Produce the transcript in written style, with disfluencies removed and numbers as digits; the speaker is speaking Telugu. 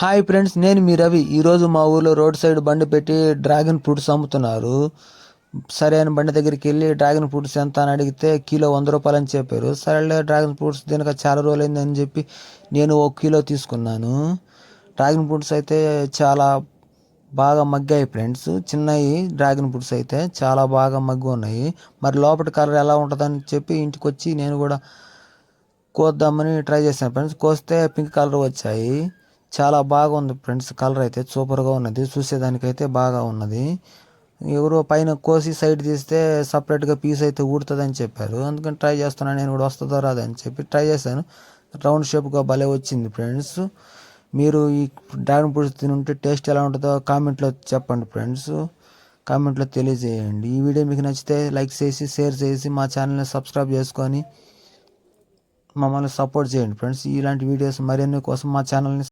హాయ్ ఫ్రెండ్స్, నేను మీ రవి. ఈరోజు మా ఊర్లో రోడ్ సైడ్ బండి పెట్టి డ్రాగన్ ఫ్రూట్స్ అమ్ముతున్నారు. సరే అని బండి దగ్గరికి వెళ్ళి డ్రాగన్ ఫ్రూట్స్ ఎంత అని అడిగితే కిలో 100 రూపాయలు అని చెప్పారు. సరేలే, డ్రాగన్ ఫ్రూట్స్ దీనికి చాలా రోజులైంది అని చెప్పి నేను 1 కిలో తీసుకున్నాను. డ్రాగన్ ఫ్రూట్స్ అయితే చాలా బాగా మగ్గాయి ఫ్రెండ్స్. చిన్నవి డ్రాగన్ ఫ్రూట్స్ అయితే చాలా బాగా మగ్గి ఉన్నాయి. మరి లోపల కలర్ ఎలా ఉంటుందని చెప్పి ఇంటికి వచ్చి నేను కూడా కోద్దామని ట్రై చేశాను ఫ్రెండ్స్. కోస్తే పింక్ కలర్ వచ్చాయి. చాలా బాగుంది ఫ్రెండ్స్. కలర్ అయితే సూపర్గా ఉన్నది. చూసేదానికైతే బాగా ఉన్నది. ఎవరో పైన కోసి సైడ్ తీస్తే సపరేట్గా పీస్ అయితే ఊడుతుందని చెప్పారు. అందుకని ట్రై చేస్తున్నాను, నేను కూడా వస్తుందో రాదని చెప్పి ట్రై చేశాను. రౌండ్ షేప్గా భలే వచ్చింది ఫ్రెండ్స్. మీరు ఈ డ్రాగన్ ఫ్రూట్స్ తినుంటే టేస్ట్ ఎలా ఉంటుందో కామెంట్లో చెప్పండి ఫ్రెండ్స్. కామెంట్లో తెలియజేయండి. ఈ వీడియో మీకు నచ్చితే లైక్ చేసి షేర్ చేసి మా ఛానల్ని సబ్స్క్రైబ్ చేసుకొని మమ్మల్ని సపోర్ట్ చేయండి ఫ్రెండ్స్. ఇలాంటి వీడియోస్ మరిన్ని కోసం మా ఛానల్ని